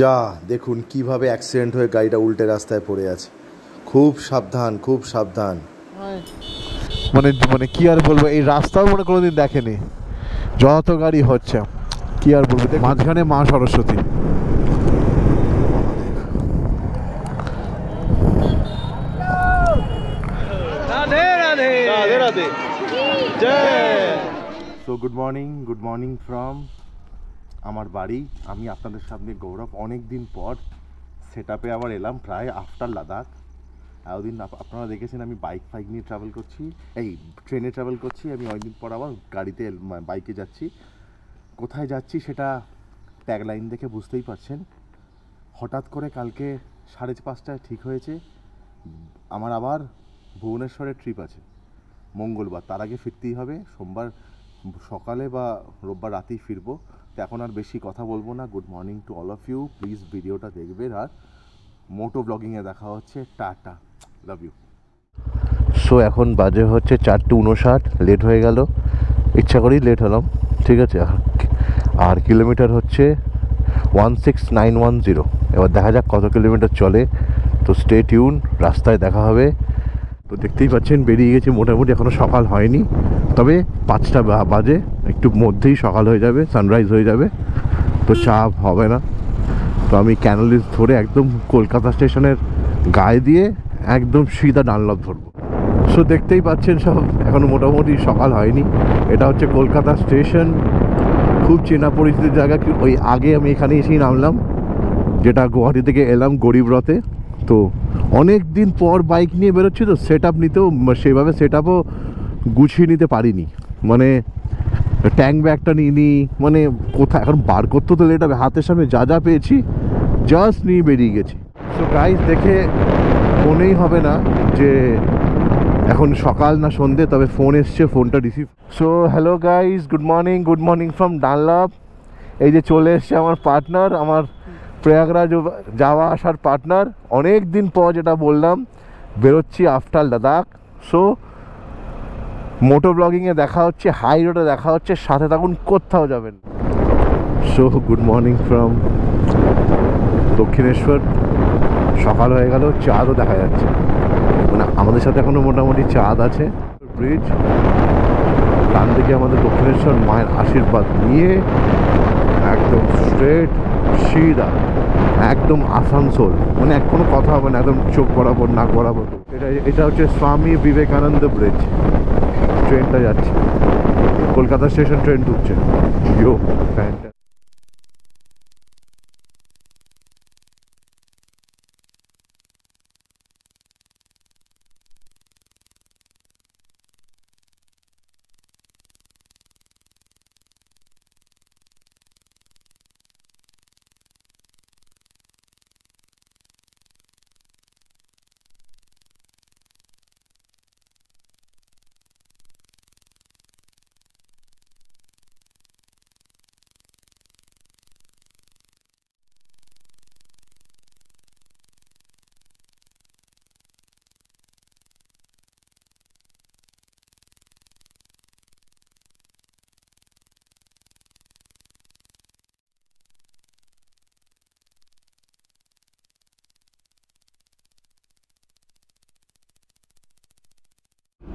যা দেখুন কিভাবে অ্যাক্সিডেন্ট হয়ে গাড়িটা উল্টে রাস্তায় পড়ে আছে। খুব সাবধান, খুব সাবধান। মানে মানে কি আর বলবো, এই রাস্তাও মনে কোনোদিন দেখেনি, যত গাড়ি হচ্ছে কি আর বলবো। মাঝখানে মা Saraswati. So good morning from আমার বাড়ি। আমি আপনাদের সামনে গৌরব, অনেক দিন পর সেট আপে আবার এলাম, প্রায় আফটার লাদাখ। এতদিন আপনারা দেখেছেন আমি বাইক নিয়ে ট্রাভেল করছি, এই ট্রেনে ট্রাভেল করছি। আমি অনেকদিন পর আবার গাড়িতে বাইকে যাচ্ছি। কোথায় যাচ্ছি সেটা ট্যাগলাইন দেখে বুঝতেই পারছেন। হঠাৎ করে কালকে 5:30টায় ঠিক হয়েছে আমার আবার ভুবনেশ্বরের ট্রিপ আছে মঙ্গলবার, তার আগে ফিরতেই হবে। সোমবার সকালে বা রোববার রাতেই ফিরবো। তো এখন আর বেশি কথা বলবো না। Good morning to all of you, please ভিডিওটা দেখবেন। আর মোটো ব্লগিংয়ে দেখা হচ্ছে। Tata, love you. সো এখন বাজে হচ্ছে 4:59, লেট হয়ে গেল, ইচ্ছা করেই লেট হলাম, ঠিক আছে। আর কিলোমিটার হচ্ছে 16910। এবার দেখা যাক কত কিলোমিটার চলে। তো স্টে টিউন, রাস্তায় দেখা হবে। তো দেখতেই পাচ্ছেন বেরিয়ে গেছি মোটামুটি, এখনও সকাল হয়নি, তবে 5টা বাজে, একটু মধ্যেই সকাল হয়ে যাবে, সানরাইজ হয়ে যাবে, তো চাপ হবে না। তো আমি ক্যানালিস ধরে একদম কলকাতা স্টেশনের গায়ে দিয়ে একদম সিধা ডানলপ ধরবো। সো দেখতেই পাচ্ছেন সব, এখনও মোটামুটি সকাল হয়নি। এটা হচ্ছে কলকাতা স্টেশন, খুব চেনা পরিচিতির জায়গা। ওই আগে আমি এখানে এসেই নামলাম, যেটা গুয়াহাটি থেকে এলাম গরিবরথে। তো অনেক দিন পর বাইক নিয়ে বেরোচ্ছি, তো সেট আপ নিতেও সেভাবে সেট আপও গুছিয়ে নিতে পারিনি। মানে ট্যাঙ্ক ব্যাগটা নিইনি, মানে কোথায় এখন বার করতে তো লেট হবে। হাতের সামনে যা যা পেয়েছি জাস্ট নিয়ে বেরিয়ে গেছি। সো গাইস, দেখে মনেই হবে না যে এখন সকাল না সন্ধে, তবে ফোন এসছে, ফোনটা receive. So hello guys, good morning from Dunlop. এই যে চলে এসছে আমার পার্টনার, আমার প্রয়াগরাজ যাওয়া আসার পার্টনার। অনেক দিন পর, যেটা বললাম, বেরোচ্ছি আফটার লাদাখ। সো মোটো ব্লগিংয়ে দেখা হচ্ছে, হাই রোডে দেখা হচ্ছে, সাথে থাকুন, কোথাও যাবেন। So good morning from Dakshineswar. সকাল হয়ে গেল, চাঁদও দেখা যাচ্ছে, মানে আমাদের সাথে এখনও মোটামুটি চাঁদ আছে। ব্রিজ, ডান দিকে আমাদের দক্ষিণেশ্বর মায়ের আশীর্বাদ নিয়ে একদম স্ট্রেট সিধা একদম আসানসোল, মানে কোনো কথা হবে না, একদম চোখ বরাবর, নাক বরাবর। এটা হচ্ছে স্বামী বিবেকানন্দ ব্রিজ। ট্রেনটা যাচ্ছে, কলকাতা স্টেশন ট্রেন ঢুকছে। ইয়ো ফ্যান্টাস্টিক।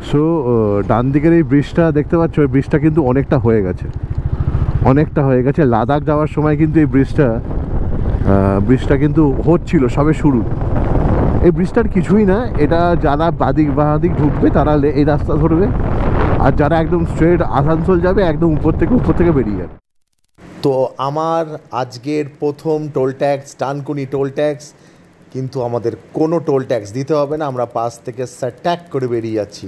সো ডান দিকের এই ব্রিজটা দেখতে পাচ্ছ, ওই ব্রিজটা কিন্তু অনেকটা হয়ে গেছে। লাদাখ যাওয়ার সময় কিন্তু এই ব্রিজটা কিন্তু হচ্ছিল, সবে শুরু। এই ব্রিজটার কিছুই না, এটা যারা বাদিক ঢুকবে তারা এই রাস্তা ধরবে, আর যারা একদম স্ট্রেট আসানসোল যাবে একদম উপর থেকে বেরিয়ে যাবে। তো আমার আজকের প্রথম toll tax, Dankuni toll tax. কিন্তু আমাদের কোনো টোল ট্যাক্স দিতে হবে না, আমরা পাশ থেকে স্যাট্যাক করে বেরিয়ে যাচ্ছি।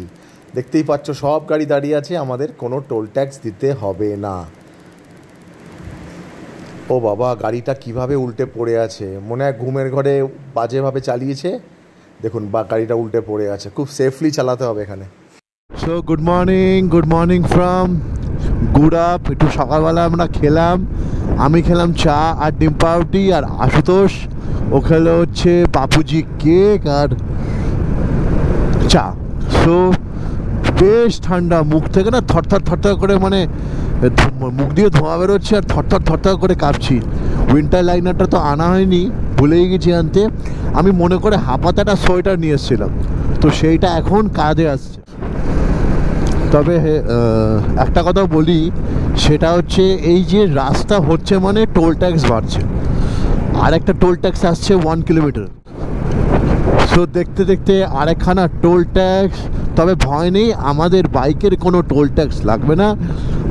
দেখতেই পাচ্ছ সব গাড়ি দাঁড়িয়ে আছে, আমাদের কোনো টোল ট্যাক্স দিতে হবে না। ও বাবা, গাড়িটা কিভাবে উল্টে পড়ে আছে, মনে হয় ঘুমের ঘরে বাজেভাবে চালিয়েছে। দেখুন গাড়িটা উল্টে পড়ে আছে, খুব সেফলি চালাতে হবে এখানে। So good morning from Gurap. একটু সকালবেলা আমরা আমি খেলাম চা আর ডিম পাউরুটি, আর আশুতোষ ও খেলো হচ্ছে বাপুজি কেক আর চা। সো বেশ ঠান্ডা, মুখ থেকে না থরথর করে, মানে মুখ দিয়ে ধোঁয়া বেরোচ্ছে আর থরথর করে কাঁপছি। উইন্টার লাইনারটা তো আনা হয়নি, ভুলেই গেছি আনতে। আমি মনে করে হাফাতাটা সোয়েটার নিয়ে এসেছিলাম, তো সেইটা এখন কাজে আসছে। তবে একটা কথা বলি, সেটা হচ্ছে এই যে রাস্তা হচ্ছে মানে টোল ট্যাক্স বাড়ছে, আর একটা টোল ট্যাক্স আসছে 1 কিলোমিটার। সো দেখতে দেখতে আরেকখানা টোল ট্যাক্স। তবে ভয় নেই, আমাদের বাইকের কোনো টোল ট্যাক্স লাগবে না,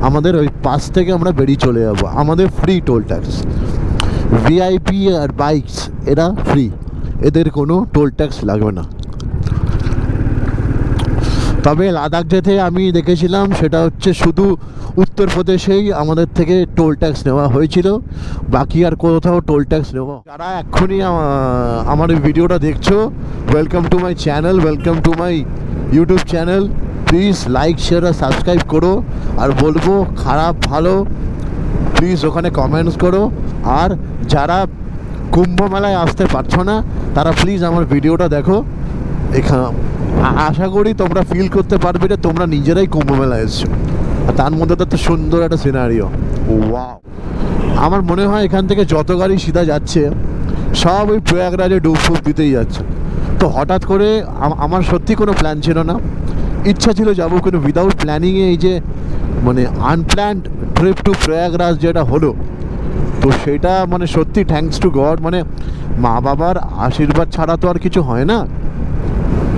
আমাদের ওই পাশ থেকে আমরা বেরিয়ে চলে যাব, আমাদের ফ্রি টোল ট্যাক্স। ভিআইপি আর বাইকস এরা ফ্রি, এদের কোনো টোল ট্যাক্স লাগবে না। তবে লাদাখ যেতে আমি দেখেছিলাম সেটা হচ্ছে শুধু উত্তরপ্রদেশেই আমাদের থেকে টোল ট্যাক্স নেওয়া হয়েছিল, বাকি আর কোথাও টোল ট্যাক্স নেওয়া। যারা এক্ষুনি আমার এই ভিডিওটা দেখছো, welcome to my channel, welcome to my YouTube channel. Please like, share আর সাবস্ক্রাইব করো। আর বলবো খারাপ ভালো প্লিজ ওখানে কমেন্টস করো। আর যারা কুম্ভ মেলায় আসতে পারছো না, তারা প্লিজ আমার ভিডিওটা দেখো। এখানে আশা করি তোমরা ফিল করতে পারবে যে তোমরা নিজেরাই কুম্ভ মেলায় এসছো, আর তার মধ্যে তো সুন্দর একটা সিনারিও। ওয়াও! আমার মনে হয় এখান থেকে যত গাড়ি সিধা যাচ্ছে সব ওই প্রয়াগরাজে ডুব দিতেই যাচ্ছে। তো হঠাৎ করে আমার সত্যি কোনো প্ল্যান ছিল না, ইচ্ছা ছিল যাবো, কিন্তু উইদাউট প্ল্যানিংয়ে এই যে মানে আনপ্ল্যান্ড ট্রিপ টু প্রয়াগরাজ যেটা হলো, তো সেটা মানে সত্যি থ্যাঙ্কস টু গড। মানে মা বাবার আশীর্বাদ ছাড়া তো আর কিছু হয় না।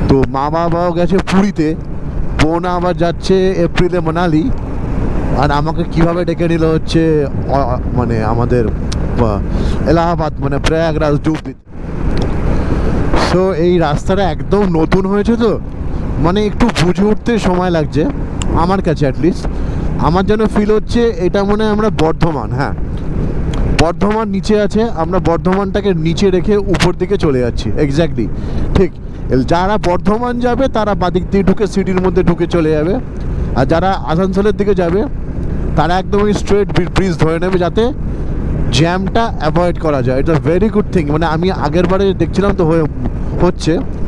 তো মা বাবাও গেছে পুরীতে, বোন আবার যাচ্ছে এপ্রিলে মানালি, আর আমাকে কিভাবে ডেকে নিল হচ্ছে মানে আমাদের এলাহাবাদ মানে প্রয়াগরাজ ডুব দিতে। সো এই রাস্তাটা একদম নতুন হয়েছে, তো মানে একটু বুঝে উঠতে সময় লাগছে আমার কাছে। অ্যাটলিস্ট আমার যেন ফিল হচ্ছে এটা মনে হয় আমরা বর্ধমান, হ্যাঁ বর্ধমান নিচে আছে, আমরা বর্ধমানটাকে নিচে রেখে উপর দিকে চলে যাচ্ছি। এক্স্যাক্টলি ঠিক, যারা বর্ধমান যাবে তারা বাদিক দিয়ে ঢুকে সিটির মধ্যে ঢুকে চলে যাবে, আর যারা আসানসোলের দিকে যাবে তারা একদমই স্ট্রেট ব্রিজ ধরে নেবে, যাতে জ্যামটা অ্যাভয়েড করা যায়। এটা ভেরি গুড থিং। মানে আমি আগের বারে দেখছিলাম তো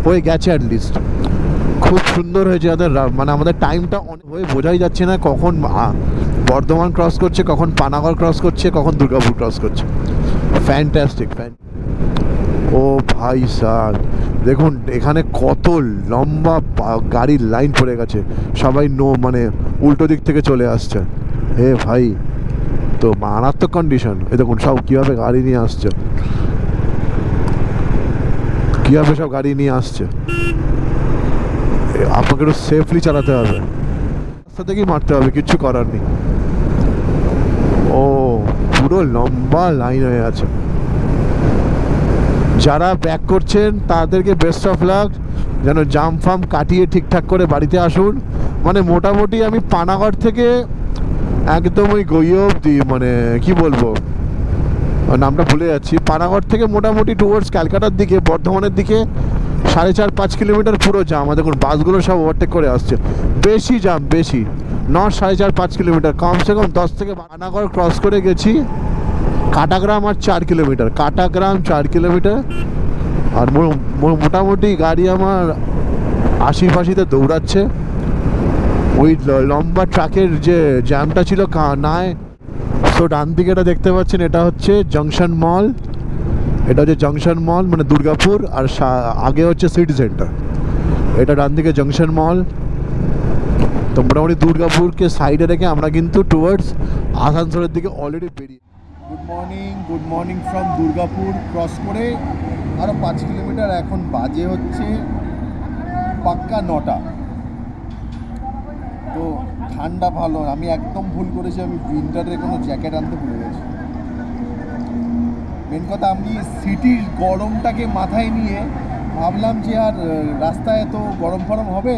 হয়ে গেছে অ্যাটলিস্ট, খুব সুন্দর হয়েছে। মানে আমাদের টাইমটা হয়ে বোঝাই যাচ্ছে না কখন বর্ধমান ক্রস করছে, কখন পানাগড় ক্রস করছে, কখন দুর্গাপুর ক্রস করছে। ফ্যান্টাস্টিক। ও ভাই স্যার, দেখুন এখানে কত লম্বা গাড়ির লাইন পড়ে গেছে, সবাই মানে উল্টো দিক থেকে চলে আসছে। হে ভাই, তো মারাত্মক কন্ডিশন। এ দেখুন সব কীভাবে গাড়ি নিয়ে আসছে, কীভাবে সব গাড়ি নিয়ে আসছে। আপনাকে একটু সেফলি চালাতে হবে, রাস্তা থেকেই মারতে হবে, কিচ্ছু করার নেই। ও পুরো লম্বা লাইন হয়ে আছে। যারা ব্যাক করছেন তাদেরকে বেস্ট অফ লাক, যেন জাম ফাম কাটিয়ে ঠিকঠাক করে বাড়িতে আসুন। মানে মোটামুটি আমি পানাগড় থেকে একদম ওই গইয়ে অবধি, মানে কি বলবো নামটা ভুলে যাচ্ছি, পানাগড় থেকে মোটামুটি টুয়ার্ডস ক্যালকাটার দিকে, বর্ধমানের দিকে 4.5-5 কিলোমিটার পুরো জাম। দেখুন বাসগুলো সব ওভারটেক করে আসছে, বেশি জাম, বেশি নট 4.5-5 কিলোমিটার, কমসে কম 10 থেকে। পানাগড় ক্রস করে গেছি, কাটাগ্রাম আর 4 কিলোমিটার, কাটাগ্রাম 4 কিলোমিটার। আর মোটামুটি গাড়ি আমার 80-85-তে দৌড়াচ্ছে। ওই লম্বা ট্রাকের যে জ্যামটা ছিল নাই। সো ডান দিকে এটা দেখতে পাচ্ছেন, এটা হচ্ছে জংশন মল, এটা হচ্ছে জংশন মল মানে দুর্গাপুর, আর আগে হচ্ছে সিটি সেন্টার। এটা ডান দিকে জংশন মল। তো মোটামুটি দুর্গাপুরকে সাইডে রেখে আমরা কিন্তু টুয়ার্ডস আসানসোলের দিকে অলরেডি বেরিয়ে। Good morning from Durgapur cross করে আরও 5 কিলোমিটার। এখন বাজে হচ্ছে পাক্কা 9টা। তো ঠান্ডা ভালো, আমি একদম ভুল করেছি, আমি উইন্টারের কোনো জ্যাকেট আনতে ভুলে গেছি। মেন কথা, আমি সিটির গরমটাকে মাথায় নিয়ে ভাবলাম যে আর রাস্তায় তো গরম ফরম হবে,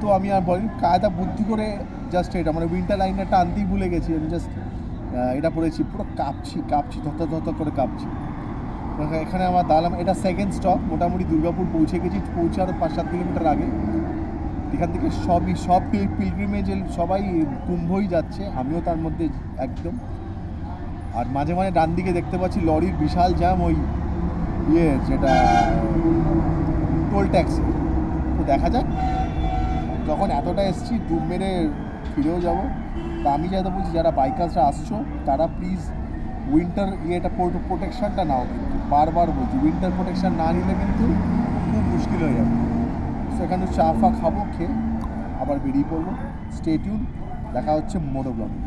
তো আমি আর বলি কায়দা বুদ্ধি করে জাস্ট এটা মানে উইন্টার লাইনারটা আনতেই ভুলে গেছি। আমি জাস্ট এটা পড়েছি, পুরো কাঁপছি ধত করে কাঁপছি। এখানে আমার দাঁড়ালাম, এটা সেকেন্ড স্টপ। মোটামুটি দুর্গাপুর পৌঁছে গেছি, পৌঁছার 5-7 কিলোমিটার আগে। এখান থেকে সব পিলগ্রিমেজ সবাই কুম্ভই যাচ্ছে, আমিও তার মধ্যে একদম। আর মাঝে মাঝে ডান দিকে দেখতে পাচ্ছি লরির বিশাল জ্যাম, ওই যেটা টোল ট্যাক্সি। তো দেখা যাক, যখন এতটা এসছি ডুব মেরে ফিরেও যাবো। তা আমি যেটা বলছি, যারা বাইকার্সরা আসছো তারা প্লিজ উইন্টার ইয়েটা প্রোটেকশানটা নাও, কিন্তু বারবার বলছি উইন্টার প্রোটেকশান না নিলে কিন্তু খুব মুশকিল হয়ে যাবে। সেখানে চা ফা খাবো, খেয়ে আবার বেরিয়ে পড়বো। স্টে টিউন, দেখা হচ্ছে মোটো ব্লগে।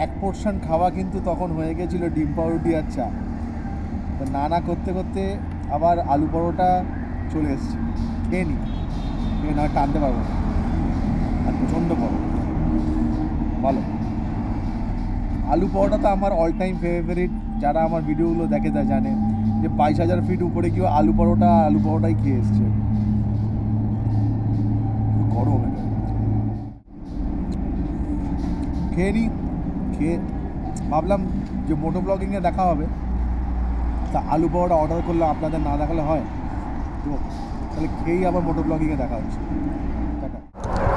এক পোর্শন খাওয়া কিন্তু তখন হয়ে গেছিলো ডিম পাউরুটি আর চা। তো নানা করতে করতে আবার আলু পরোটা চলে এসছে, খেয়ে নিই, না টানতে পারবো না, আর প্রচণ্ড বড় ভালো। আলু পরোটাটা আমার অল টাইম ফেভারিট। যারা আমার ভিডিওগুলো দেখে তা জানে যে 22,000 ফিট উপরে গিয়েও আলু পরোটাই খেয়ে এসছে। গরম খেয়ে নিই, খেয়ে ভাবলাম যে মোটো ব্লগিংয়ে দেখা হবে, তা আলু পরোটা অর্ডার করলে আপনাদের না দেখালে হয়, তো তাহলে খেয়েই আবার মোটো ব্লগিংয়ে দেখা হচ্ছে।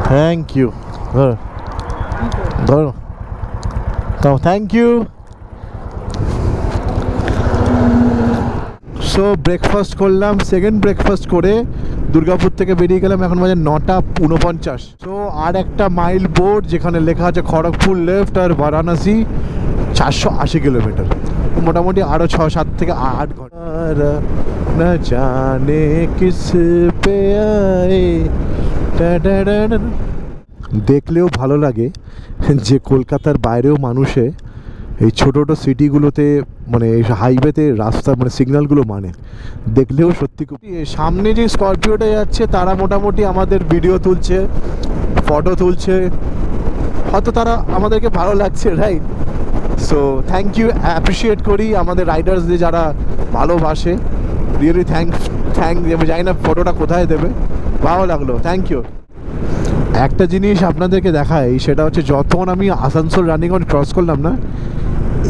থ্যাংক ইউ, ধরো তো, থ্যাংক ইউ। সো ব্রেকফাস্ট করলাম, সেকেন্ড ব্রেকফাস্ট করে দুর্গাপুর থেকে বেরিয়ে গেলাম। এখন বাজে 9:49। সো আর একটা মাইল বোর্ড যেখানে লেখা আছে খড়গপুর লেফট আর বারাণসী 480 কিলোমিটার, মোটামুটি আরও 6-7 থেকে 8 ঘন্টা। না জানে কিস পে আয়ে, দেখলেও ভালো লাগে যে কলকাতার বাইরেও মানুষে এই ছোটো ছোটো সিটিগুলোতে মানে এই হাইওয়েতে রাস্তা মানে সিগন্যালগুলো মানে, দেখলেও সত্যি খুব। সামনে যে স্করপিওটা যাচ্ছে তারা মোটামুটি আমাদের ভিডিও তুলছে, ফটো তুলছে, হয়তো তারা আমাদেরকে ভালো লাগছে, right? So thank you, appreciate করি আমাদের রাইডার্সদের যারা ভালোবাসে, রিয়েলি থ্যাংক। আমি জানি না ফটোটা কোথায় দেবে, ভালো লাগলো, থ্যাংক ইউ। একটা জিনিস আপনাদেরকে দেখাই, সেটা হচ্ছে যখন আমি আসানসোল রানিগঞ্জ ক্রস করলাম না,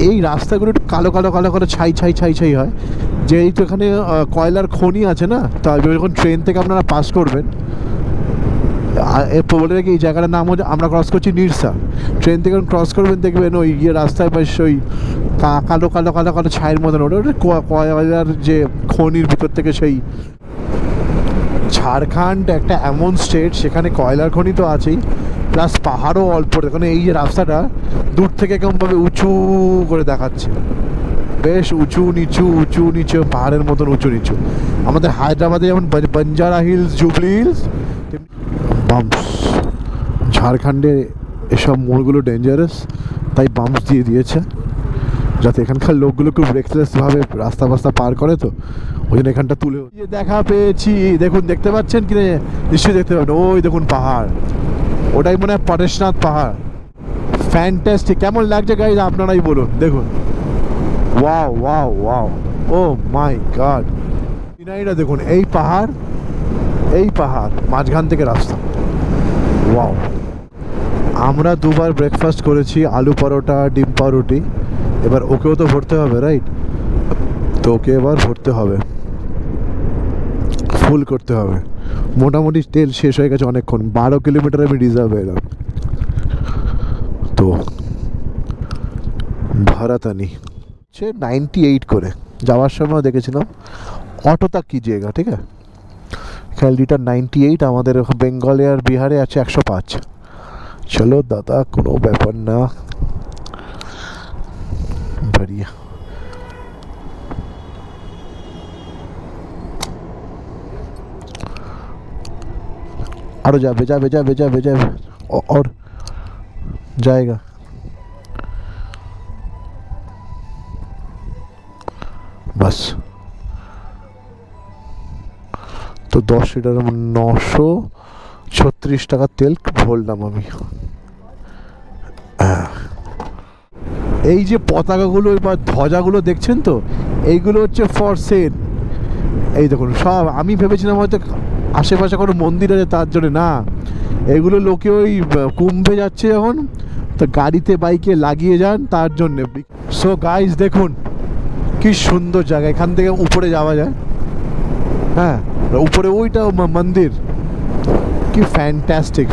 এই রাস্তাগুলো একটু কালো কালো কালো কালো ছাই হয়, যেহেতু এখানে কয়লার খনি আছে না, তা যখন ট্রেন থেকে আপনারা পাস করবেন, বলে রাখি এই জায়গাটার নাম হচ্ছে, আমরা ক্রস করছি নিরসা, ট্রেন থেকে যখন ক্রস করবেন দেখবেন ওই রাস্তায় বেশ ওই কালো কালো কালো কালো ছাইয়ের মতন, ওটা কয়লার যে খনির ভিতর থেকে সেই। ঝাড়খণ্ড একটা এমন স্টেট, সেখানে কয়লার খনি তো আছেই, প্লাস পাহাড়ও অল্প। এখানে এই যে রাস্তাটা দূর থেকে কেমনভাবে উঁচু করে দেখাচ্ছে, বেশ উঁচু নিচু পাহাড়ের মতন উঁচু নিচু। আমাদের হায়দ্রাবাদে যেমন বঞ্জারা হিলস, জুবলি হিলস, বাম্পস। ঝাড়খণ্ডে এসব মোড়গুলো ডেঞ্জারাস, তাই বাম্পস দিয়ে দিয়েছে যাতে এখানকার লোকগুলো খুব রেকলেসভাবে রাস্তা পার করে, তো ওই জন্য এখানটা তুলে দেখা পেয়েছি। দেখুন, দেখতে পাচ্ছেন কি নিশ্চয়ই দেখতে পাবেন, ওই দেখুন পাহাড়, ওটাই মনে হয় পরেশনাথ পাহাড়। ফ্যান্টাস্টিক, কেমন লাগছে গাইজ আপনারাই বলুন। দেখুন, ওয়াও ওয়াও ওয়াও, ও মাই গড। সিনারিটা দেখুন, এই পাহাড় মাঝখান থেকে রাস্তা, ওয়াও। আমরা দুবার ব্রেকফাস্ট করেছি, আলু পরোটা, ডিম পাউরুটি। এবার ওকেও তো ভরতে হবে, রাইট? তো ওকে এবার ভরতে হবে, ফুল করতে হবে। মোটামুটি তেল শেষ হয়ে গেছে অনেকক্ষণ, 12 কিলোমিটার আমি রিজার্ভ এলাম। তো ভাড়াতানি হচ্ছে 98 করে, যাওয়ার সময় দেখেছিলাম অটো তক কিজিয়েগা, ঠিক আছে? খেয়াল লিটার 98, আমাদের বেঙ্গলে আর বিহারে আছে 105। চলো দাদা, কোনো ব্যাপার না, बढ़िया। और भेजा और जाएगा। बस তো 10 লিটার 936 টাকা তেল ভরলাম আমি। এই যে পতাকাগুলো বা ধ্বজাগুলো দেখছেন তো, এইগুলো হচ্ছে ফর সেল। এই দেখুন, সব আমি ভেবেছিলাম হয়তো আশেপাশে কোনো মন্দির আছে তার জন্য, না, এগুলো লোকে ওই কুম্ভে যাচ্ছে যখন, তো গাড়িতে বাইকে লাগিয়ে যান তার জন্যে। সো গাইজ দেখুন কি সুন্দর জায়গা, এখান থেকে উপরে যাওয়া যায়। হ্যাঁ, উপরে ওইটা মন্দির, কি ফ্যান্টাস্টিক।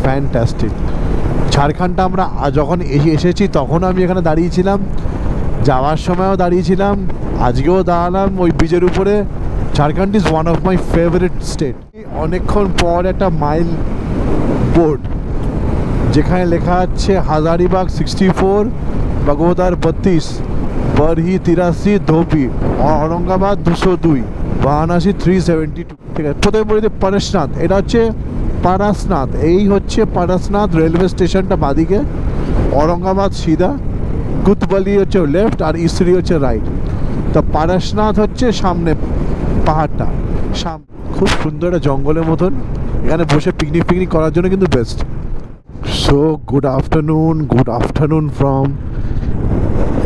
ঝাড়খণ্ডটা আমরা যখন এসেছি তখন আমি এখানে দাঁড়িয়েছিলাম, যাওয়ার সময়ও দাঁড়িয়েছিলাম, আজকেও দাঁড়ালাম ওই ব্রিজের উপরে। Jharkhand is one of my favourite state. অনেকক্ষণ পর একটা মাইল বোর্ড যেখানে লেখা আছে হাজারিবাগ 64, বাগোদার 32, বারহি 83, ধোবি, ঔরঙ্গাবাদ 202, বারাণসী 372। ঠিক আছে, প্রথমে বলি পারসনাথ। এটা হচ্ছে পারসনাথ, এই হচ্ছে পারসনাথ রেলওয়ে স্টেশনটা বাদিকে, ঔরঙ্গাবাদ সিধা, গুতবলি হচ্ছে লেফট আর ইসরি হচ্ছে রাইট। তো পারসনাথ হচ্ছে সামনে পাহাড়টা, খুব সুন্দর একটা জঙ্গলের মতন, এখানে বসে পিকনিক করার জন্য কিন্তু best. So good afternoon from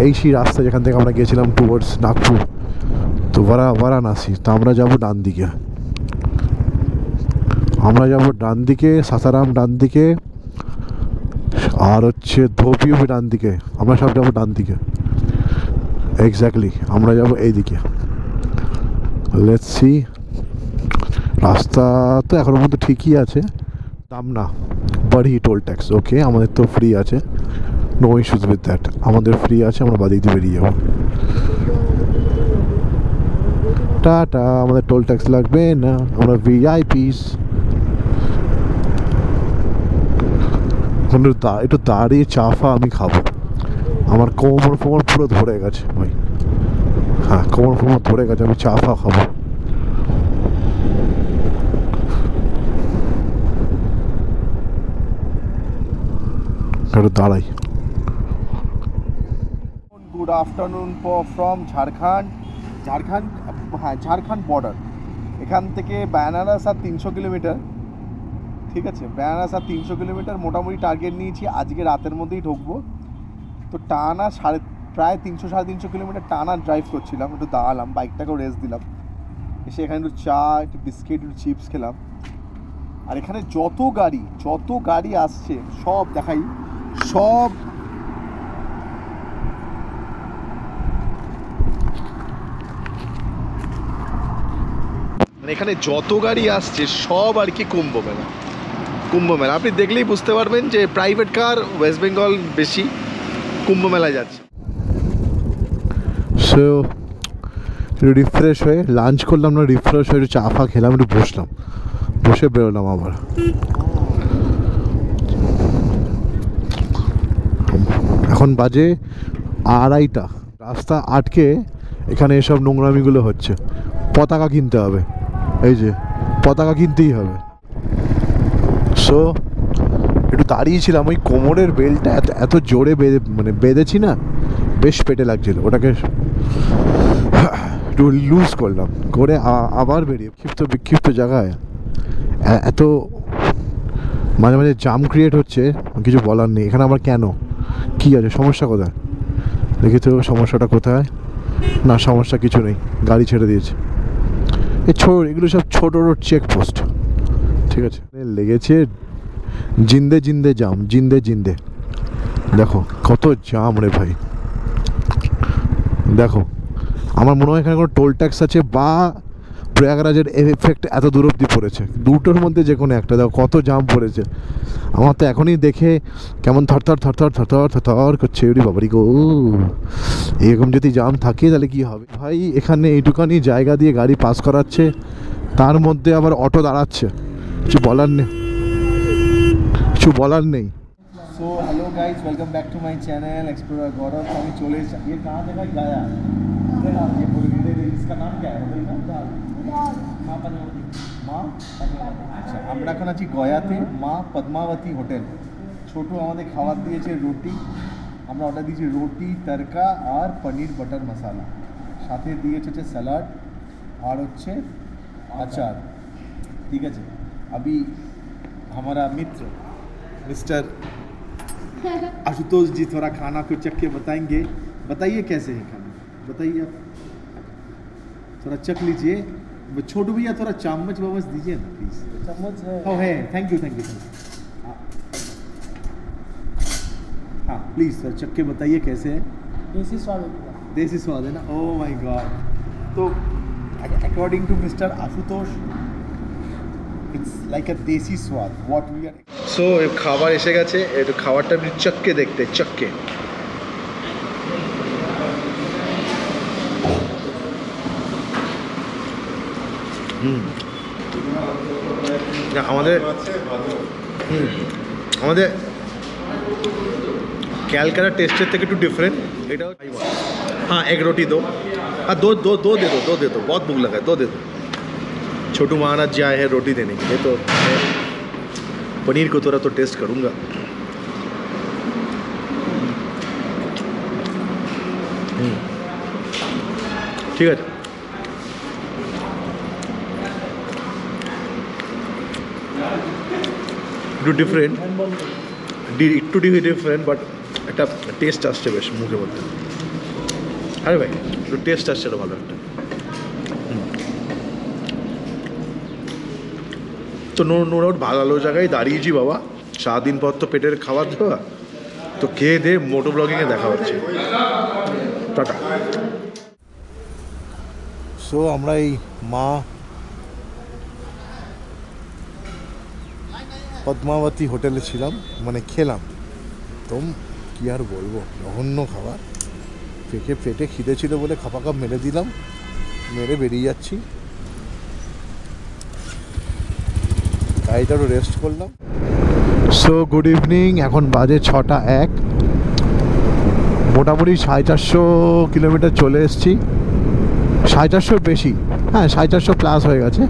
এই সেই রাস্তা যেখান থেকে আমরা গিয়েছিলাম টুয়ার্ডস নাগপুর, তো বারাণসী। তো আমরা যাবো ডান দিকে, সাসারাম ডান দিকে, আর হচ্ছে ধোবি ডান দিকে, আমরা সব যাবো ডান দিকে। এক্স্যাক্টলি আমরা যাবো এই দিকে। Let's see. রাস্তা তো এখনো পর্যন্ত ঠিকই আছে। দাম না, বাড়ি টোল ট্যাক্স, ওকে আমাদের তো ফ্রি আছে, নো ইস্যুজ উইথ দ্যাট, আমাদের ফ্রি আছে, আমরা বাদিক দিয়ে বেরিয়ে যাবো। টাটা, আমাদের টোল ট্যাক্স লাগবে না, আমরা ভিআইপিস। একটু দাঁড়িয়ে চাফা আমি খাবো, আমার কোমর পুরো ধরে গেছে ভাই, হ্যাঁ কোমর ধরে গেছে, আমি চাফা খাবো। একটু দাঁড়াই। Good afternoon from Jharkhand border. এখান থেকে বেনারস আর 300 কিলোমিটার। ঠিক আছে, বেনারস আর 300 কিলোমিটার মোটামুটি টার্গেট নিয়েছি, আজকে রাতের মধ্যেই ঢুকবো। তো টানা প্রায় 300-350 কিলোমিটার টানা ড্রাইভ করছিলাম, একটু দাঁড়ালাম, বাইকটাকেও রেস্ট দিলাম, এসে এখানে একটু চা, একটু বিস্কিট, একটু চিপস খেলাম। আর এখানে যত গাড়ি আসছে সব দেখাই, সব মানে এখানে যত গাড়ি আসছে সব আর কি কুম্ভ মেলা। আপনি দেখলেই বুঝতে পারবেন যে প্রাইভেট কার ওয়েস্ট বেঙ্গল বেশি কুম্ভ মেলায় যাচ্ছে। সো রিফ্রেশ হয়ে লাঞ্চ করলাম না, রিফ্রেশ হয়ে একটু চা ফা খেলাম, একটু বসে বেরোলাম আবার। এখন বাজে 2:30, রাস্তা আটকে, এখানে এসব নোংরামিগুলো হচ্ছে। পতাকা কিনতে হবে, এই যে পতাকা কিনতেই হবে। সো একটু দাঁড়িয়েছিলাম, ওই কোমরের বেল্টটা এত জোরে বেঁধেছি না, বেশ পেটে লাগছিল, ওটাকে একটু লুজ করলাম, করে আবার বেরিয়ে বিক্ষিপ্ত জায়গায় এত মাঝে মাঝে জাম ক্রিয়েট হচ্ছে, কিছু বলার নেই। এখানে আবার কেন, কী আছে, সমস্যা কোথায়? দেখি তো সমস্যাটা কোথায়। না, সমস্যা কিছু নেই, গাড়ি ছেড়ে দিয়েছে। এগুলো সব ছোটো চেকপোস্ট। ঠিক আছে, লেগেছে জিন্দে জাম, জিন্দে। দেখো কত জাম রে ভাই, দেখো। আমার মনে হয় এখানে কোনো টোল ট্যাক্স আছে, বা প্রয়াগরাজের এফেক্ট এত দূর অব্দি পড়েছে, দুটোর মধ্যে যে কোনো একটা। দেখো কত জাম পড়েছে, আমার তো এখনই দেখে কেমন থরথর করছে। ওরে বাবারি গো, এরকম যদি জাম থাকে তাহলে কি হবে ভাই? এখানে এইটুখানি জায়গা দিয়ে গাড়ি পাস করাচ্ছে, তার মধ্যে আবার অটো দাঁড়াচ্ছে, কিছু বলার নেই। So hello guys, welcome back to my channel explorer Gaurav. আমি চলে এসেছি, कहाँ जगह गया ये बोल इसका नाम क्या है? আচ্ছা, আমরা এখন আছি গয়াতে মা পদ্মাবতী হোটেল। ছোটো আমাদের খাবার দিয়েছে রুটি, আমরা অর্ডার দিয়েছি রুটি তড়কা আর পনির বাটার মশালা, সাথে দিয়েছে হচ্ছে স্যালাড আর হচ্ছে আচার। ঠিক আছে, अभी हमारा मित्र मिस्टर आशुतोष जी थोड़ा खाना को चख के बताइए कैसे है खाना, बताइए आप, थोड़ा चख लीजिए। छोटू भैया थोड़ा चम्मच दीजिए ना प्लीज। चम्मच है, थैंक यू। हाँ प्लीज थोड़ा चख के बताइए कैसे है। देसी स्वाद है ना, ओह माय गॉड। तो according to mister Ashutosh it's like a desi swad what we are. सो খাবার এসে গেছে, একটু খাবারটা আপনি চক্কে দেখতে, চক্কে। আমাদের ক্যালকাটা টেস্টের থেকে একটু ডিফারেंट এটা हाँ एक रोटी दो हाँ दो दो दो दे दो बहुत भूख लगा है दो दे दो छोटू महाराज जी आए हैं रोटी देने के लिए तो पनीर को थोड़ा तो टेस्ट करूँगा ठीक है একটু ডিফারেন্ট বাট একটা টেস্ট আসছে বেশ মুখের মধ্যে আরে ভাই একটু টেস্ট আসছে ভালো একটা তো নো ডাউট ভালো জায়গায় দাঁড়িয়েছি বাবা সারাদিন পর তো পেটের খাবার দেওয়া তো খেয়ে দে মোটো ব্লগিংয়ে দেখা হচ্ছে টাটা সো আমরা এই মা পদ্মাবতী হোটেলে ছিলাম মানে খেলাম তো কি আর বলবো জঘন্য খাবার পেটে খিদে ছিল বলে খাপা কাপ মেরে দিলাম মেরে বেরিয়ে যাচ্ছি গাড়িটারও রেস্ট করলাম সো গুড ইভিনিং এখন বাজে 6:01 মোটামুটি 450 কিলোমিটার চলে এসেছি 450 বেশি হ্যাঁ 450 প্লাস হয়ে গেছে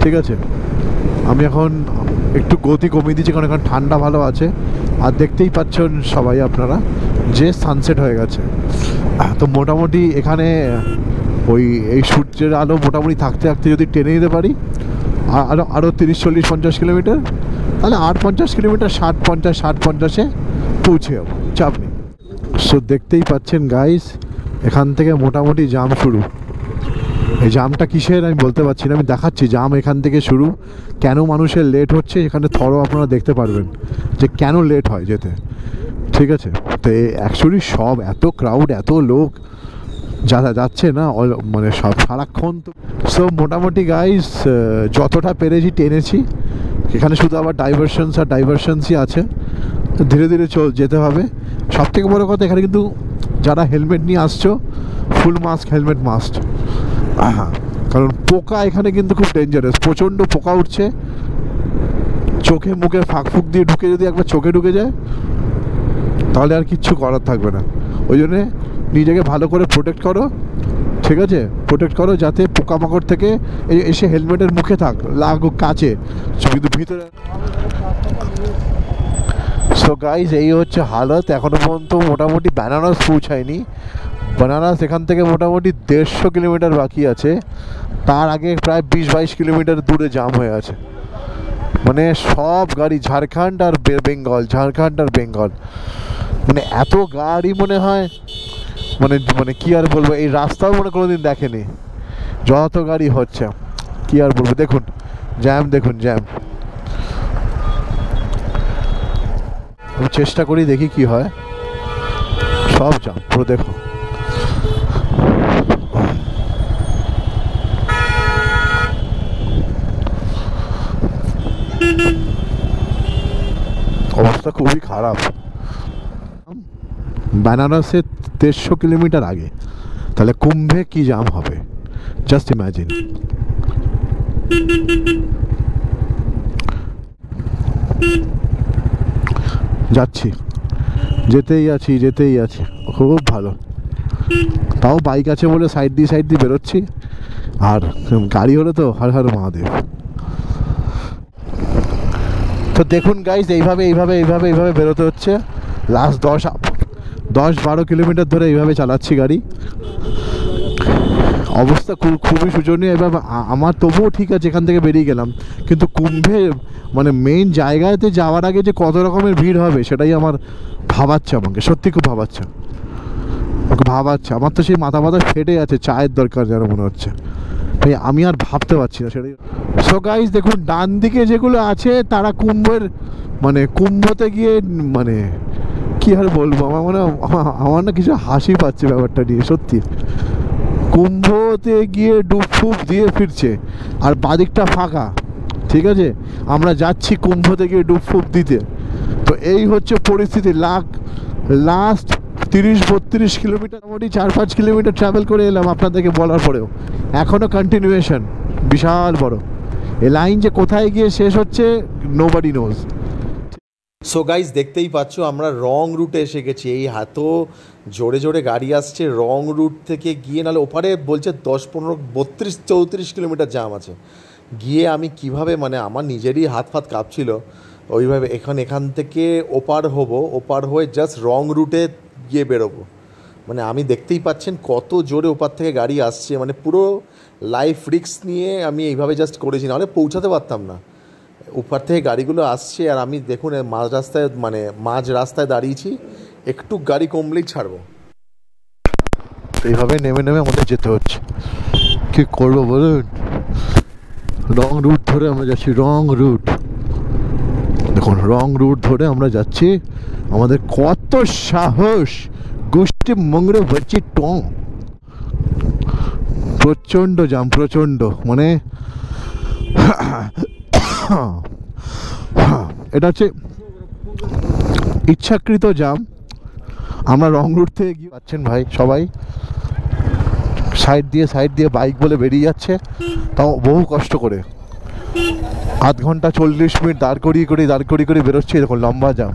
ঠিক আছে আমি এখন একটু গতি কমিয়ে দিচ্ছি কারণ এখন ঠান্ডা ভালো আছে আর দেখতেই পাচ্ছেন সবাই আপনারা যে সানসেট হয়ে গেছে তো মোটামুটি এখানে ওই এই সূর্যের আলো মোটামুটি থাকতে থাকতে যদি টেনে নিতে পারি আরও 30-40-50 কিলোমিটার তাহলে 8-50 কিলোমিটার 60-50-60-50-এ পৌঁছে যাবো চাপ নেই সো দেখতেই পাচ্ছেন গাইস এখান থেকে মোটামুটি জাম শুরু এই জামটা কিসের আমি বলতে পারছি না আমি দেখাচ্ছি জাম এখান থেকে শুরু কেন মানুষের লেট হচ্ছে এখানে থরো আপনারা দেখতে পারবেন যে কেন লেট হয় যেতে ঠিক আছে তো অ্যাকচুয়ালি সব এত ক্রাউড এত লোক যাচ্ছে না মানে সব সারাক্ষণ তো সো মোটামুটি গাইস যতটা পেরেছি টেনেছি এখানে শুধু আবার ডাইভারশনসই আছে ধীরে ধীরে যেতে হবে সবথেকে বড় কথা এখানে কিন্তু যারা হেলমেট নিয়ে আসছো ফুল মাস্ক হেলমেট মাস্ট হ্যাঁ কারণ পোকা এখানে কিন্তু খুব ডেঞ্জারাস প্রচণ্ড পোকা উঠছে চোখে মুখে ফাঁক দিয়ে ঢুকে যদি একবার চোখে ঢুকে যায় তাহলে আর কিচ্ছু করার থাকবে না ওই জন্যে নিজেকে ভালো করে প্রোটেক্ট করো ঠিক আছে প্রোটেক্ট করো যাতে পোকামাকড় থেকে এসে হেলমেটের মুখে থাক লাগুক কাছে কিন্তু ভিতরে সো গাইজ এই হচ্ছে হালত এখনো পর্যন্ত মোটামুটি বেনারস পৌঁছায়নি বেনারস এখান থেকে মোটামুটি 150 কিলোমিটার বাকি আছে তার আগে প্রায় 20-22 কিলোমিটার দূরে জাম হয়ে আছে মানে সব গাড়ি ঝাড়খণ্ড আর বেঙ্গল মানে এত গাড়ি মনে হয় মানে কি আর বলবো এই রাস্তাও মনে কোনোদিন দেখেনি যত গাড়ি হচ্ছে কি আর বলবো দেখুন জ্যাম আমি চেষ্টা করি দেখি কি হয় সব জ্যাম পুরো দেখো অবস্থা খুবই খারাপ বেনারসে 150 কিলোমিটার আগে তাহলে কুম্ভে কি জাম হবে জাস্ট ইমাজিন যাচ্ছি যেতেই আছি খুব ভালো তাও বাইক আছে বলে সাইড দিয়ে বেরোচ্ছি আর গাড়ি হলে তো হর হর মহাদেব তো দেখুন গাইজ এইভাবে বেরোতে হচ্ছে লাস্ট 10-12 কিলোমিটার ধরে এইভাবে চালাচ্ছি গাড়ি অবস্থা খুবই শোচনীয় এবার আমার তবুও ঠিক আছে এখান থেকে বেরিয়ে গেলাম কিন্তু কুম্ভে মানে মেইন জায়গাতে যাওয়ার আগে যে কত রকমের ভিড় হবে সেটাই আমার ভাবাচ্ছে আমাকে সত্যি খুব ভাবাচ্ছে আমার তো সেই মাথা ফেটে আছে চায়ের দরকার যেন মনে হচ্ছে আমি আর ভাবতে পারছি না সেটাই সো গাইজ দেখুন ডান দিকে যেগুলো আছে তারা কুম্ভতে গিয়ে মানে কি আর বলবো আমার না কিছু হাসি পাচ্ছে ব্যাপারটা নিয়ে সত্যি কুম্ভতে গিয়ে ডুবফুপ দিয়ে ফিরছে আর বাদিকটা ফাঁকা ঠিক আছে আমরা যাচ্ছি কুম্ভতে গিয়ে ডুবফুপ দিতে তো এই হচ্ছে পরিস্থিতি লাস্ট 30-32 কিলোমিটার মোটামুটি 4-5 কিলোমিটার ট্রাভেল করে এলাম আপনাদেরকে বলার পরেও এখনও কন্টিনিউয়েশন বিশাল বড় এই লাইন যে কোথায় গিয়ে শেষ হচ্ছে নোবডি নোজ সো গাইজ দেখতেই পাচ্ছ আমরা রং রুটে এসে গেছি। এই এত জোরে জোরে গাড়ি আসছে, রং রুট থেকে গিয়ে নাহলে ওপারে বলছে 10-15-32-34 কিলোমিটার জ্যাম আছে। গিয়ে আমি কিভাবে, মানে আমার নিজেরই হাত ফাত কাঁপছিল ওইভাবে। এখান থেকে ওপার হয়ে জাস্ট রং রুটে গিয়ে বেরোবো। মানে আমি দেখতেই পাচ্ছেন কত জোরে ওপার থেকে গাড়ি আসছে, মানে পুরো লাইফ রিস্ক নিয়ে আমি এইভাবে জাস্ট করেছি, নাহলে পৌঁছাতে পারতাম না। উপর থেকে গাড়িগুলো আসছে আর আমি দেখুন মাঝ রাস্তায় দাঁড়িয়েছি, একটু গাড়ি কমলেই ছাড়বো। এইভাবে নেমে নেমে আমাদের যেতে হচ্ছে, কি করবো বলুন। রং রুট ধরে আমরা যাচ্ছি, রং রুট। দেখুন রং রুট ধরে আমরা যাচ্ছি। আমাদের কত সাহস, গোষ্ঠী মংরে ভরছি টং। প্রচণ্ড জাম, প্রচণ্ড, মানে এটা হচ্ছে ইচ্ছাকৃত জাম। আমরা রং রুট থেকে গিয়ে পাচ্ছেন ভাই, সবাই সাইড দিয়ে বাইক বলে বেরিয়ে যাচ্ছে, তাও বহু কষ্ট করে। আধ ঘন্টা 40 মিনিট দাঁড় করিয়ে বেরোচ্ছি, এরকম লম্বা জাম।